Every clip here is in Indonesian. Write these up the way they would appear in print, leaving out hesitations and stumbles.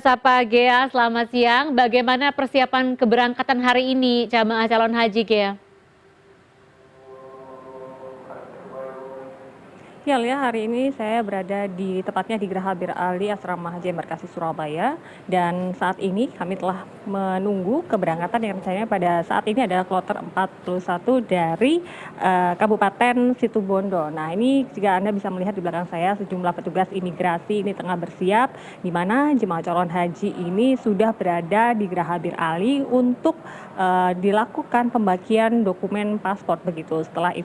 Sapa Gea, selamat siang. Bagaimana persiapan keberangkatan hari ini jamaah calon haji Gea? Ya, Lia, hari ini saya berada di tepatnya di Geraha Bir Ali Asrama Haji Embarkasi Surabaya, dan saat ini kami telah menunggu keberangkatan yang rencananya pada saat ini adalah kloter 41 dari Kabupaten Situbondo. Nah, ini jika Anda bisa melihat di belakang saya sejumlah petugas imigrasi ini tengah bersiap, di mana jemaah calon haji ini sudah berada di Geraha Bir Ali untuk dilakukan pembagian dokumen paspor begitu. Setelah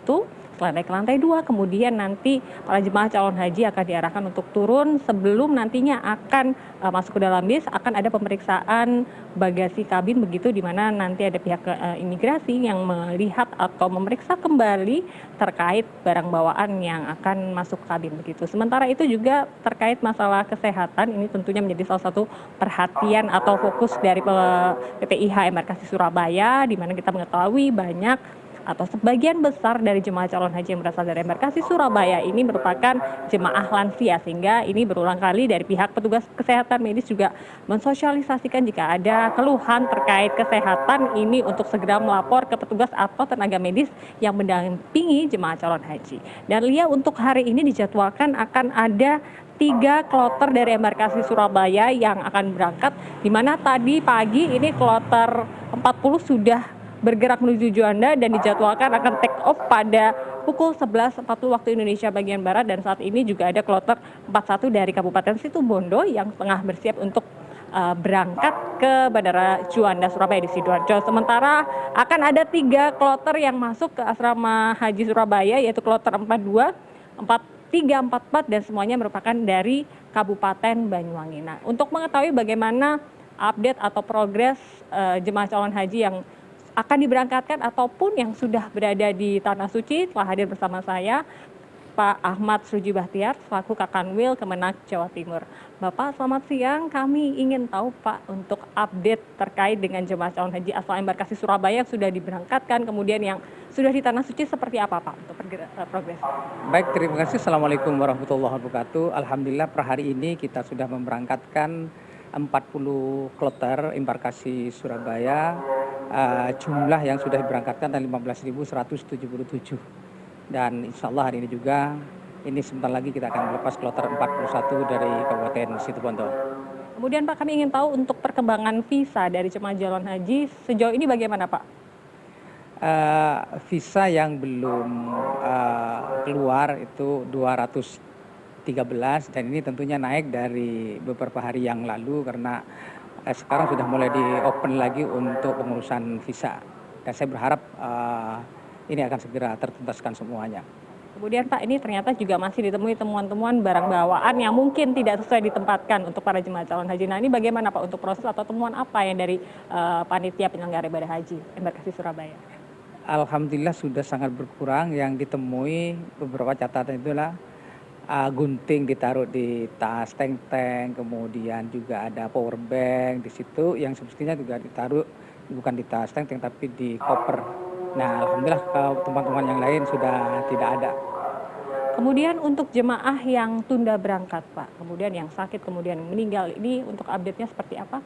naik ke lantai 2, kemudian nanti para jemaah calon haji akan diarahkan untuk turun sebelum nantinya akan masuk ke dalam bis. Akan ada pemeriksaan bagasi kabin begitu, di mana nanti ada pihak imigrasi yang melihat atau memeriksa kembali terkait barang bawaan yang akan masuk ke kabin begitu. Sementara itu juga terkait masalah kesehatan, ini tentunya menjadi salah satu perhatian atau fokus dari PPIH Embarkasi Surabaya, di mana kita mengetahui banyak atau sebagian besar dari jemaah calon haji yang berasal dari Embarkasi Surabaya ini merupakan jemaah lansia, sehingga ini berulang kali dari pihak petugas kesehatan medis juga mensosialisasikan jika ada keluhan terkait kesehatan ini untuk segera melapor ke petugas atau tenaga medis yang mendampingi jemaah calon haji. Dan Lia, untuk hari ini dijadwalkan akan ada 3 kloter dari Embarkasi Surabaya yang akan berangkat, di mana tadi pagi ini kloter 40 sudah bergerak menuju Juanda dan dijadwalkan akan take off pada pukul 11.40 waktu Indonesia bagian Barat, dan saat ini juga ada kloter 41 dari Kabupaten Situbondo yang tengah bersiap untuk berangkat ke Bandara Juanda Surabaya di Sidoarjo. Sementara akan ada 3 kloter yang masuk ke Asrama Haji Surabaya, yaitu kloter 42, 43, 44, dan semuanya merupakan dari Kabupaten Banyuwangi. Nah, untuk mengetahui bagaimana update atau progres jemaah calon haji yang akan diberangkatkan ataupun yang sudah berada di Tanah Suci, telah hadir bersama saya Pak Ahmad Suji Bahtiar selaku Kakanwil Kemenak Jawa Timur. Bapak, selamat siang. Kami ingin tahu, Pak, untuk update terkait dengan jemaah calon haji asal Embarkasi Surabaya yang sudah diberangkatkan, kemudian yang sudah di Tanah Suci, seperti apa, Pak, untuk progres? Baik, terima kasih. Assalamualaikum warahmatullahi wabarakatuh. Alhamdulillah per hari ini kita sudah memberangkatkan 40 kloter Embarkasi Surabaya. Jumlah yang sudah diberangkatkan adalah 15.177. Dan insya Allah hari ini juga, ini sebentar lagi kita akan melepas kloter 41 dari Kabupaten Situbondo. Kemudian, Pak, kami ingin tahu untuk perkembangan visa dari jemaah calon haji sejauh ini bagaimana, Pak? Visa yang belum keluar itu 213, dan ini tentunya naik dari beberapa hari yang lalu karena sekarang sudah mulai di open lagi untuk pengurusan visa, dan saya berharap ini akan segera tertuntaskan semuanya. Kemudian, Pak, ini ternyata juga masih ditemui temuan-temuan barang bawaan yang mungkin tidak sesuai ditempatkan untuk para jemaah calon haji. Nah, ini bagaimana, Pak, untuk proses atau temuan apa yang dari panitia penyelenggara ibadah haji Embarkasi Surabaya? Alhamdulillah sudah sangat berkurang. Yang ditemui beberapa catatan itulah gunting ditaruh di tas tank, kemudian juga ada power bank di situ yang semestinya juga ditaruh bukan di tas tank tapi di koper. Nah, alhamdulillah teman-teman yang lain sudah tidak ada. Kemudian untuk jemaah yang tunda berangkat, Pak, kemudian yang sakit, kemudian meninggal, ini untuk update-nya seperti apa?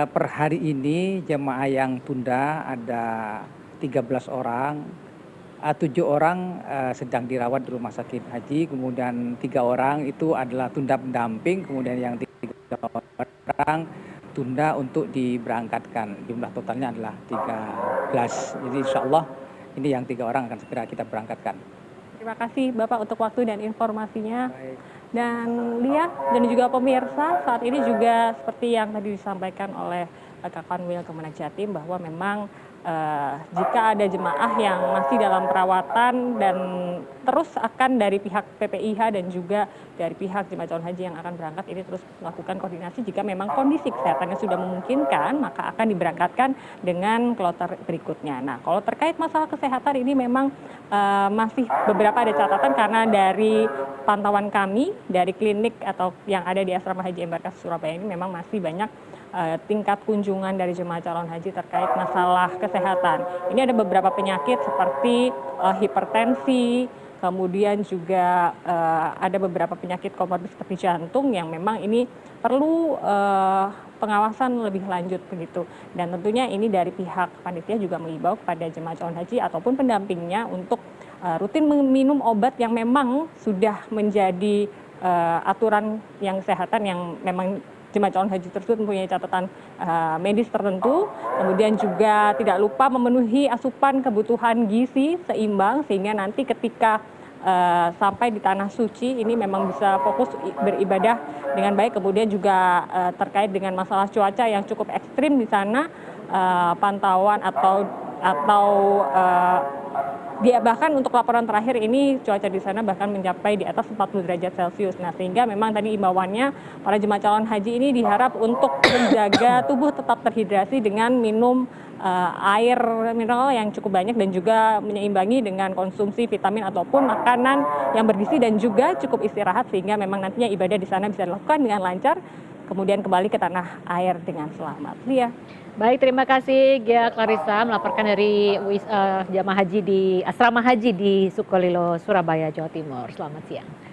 Per hari ini jemaah yang tunda ada 13 orang, 7 orang sedang dirawat di rumah sakit haji, kemudian 3 orang itu adalah tunda pendamping, kemudian yang 3 orang tunda untuk diberangkatkan. Jumlah totalnya adalah 13. Jadi insya Allah ini yang 3 orang akan segera kita berangkatkan. Terima kasih, Bapak, untuk waktu dan informasinya. Baik. Dan Lia dan juga pemirsa, saat ini juga seperti yang tadi disampaikan oleh Kakanwil Kemenak Jatim, bahwa memang jika ada jemaah yang masih dalam perawatan dan terus akan dari pihak PPIH dan juga dari pihak jemaah calon haji yang akan berangkat ini terus melakukan koordinasi, jika memang kondisi kesehatannya sudah memungkinkan maka akan diberangkatkan dengan kloter berikutnya. Nah, kalau terkait masalah kesehatan ini memang masih beberapa ada catatan, karena dari pantauan kami dari klinik atau yang ada di Asrama Haji Embarkasi Surabaya ini memang masih banyak tingkat kunjungan dari jemaah calon haji terkait masalah kesehatan. Ini ada beberapa penyakit seperti hipertensi, kemudian juga ada beberapa penyakit komorbid seperti jantung yang memang ini perlu pengawasan lebih lanjut begitu. Dan tentunya ini dari pihak panitia juga mengimbau kepada jemaah calon haji ataupun pendampingnya untuk rutin meminum obat yang memang sudah menjadi aturan yang kesehatan yang memang jemaah calon haji tersebut mempunyai catatan medis tertentu. Kemudian juga tidak lupa memenuhi asupan kebutuhan gizi seimbang sehingga nanti ketika sampai di tanah suci ini memang bisa fokus beribadah dengan baik. Kemudian juga terkait dengan masalah cuaca yang cukup ekstrim di sana, pantauan atau bahkan untuk laporan terakhir ini cuaca di sana bahkan mencapai di atas 40 derajat Celcius. Nah, sehingga memang tadi imbauannya para jemaah calon haji ini diharap untuk menjaga tubuh tetap terhidrasi dengan minum air mineral yang cukup banyak dan juga menyeimbangi dengan konsumsi vitamin ataupun makanan yang bergizi dan juga cukup istirahat sehingga memang nantinya ibadah di sana bisa dilakukan dengan lancar kemudian kembali ke tanah air dengan selamat. Lia. Baik, terima kasih Gia Clarissa melaporkan dari jamaah haji di Asrama Haji di Sukolilo, Surabaya, Jawa Timur. Selamat siang.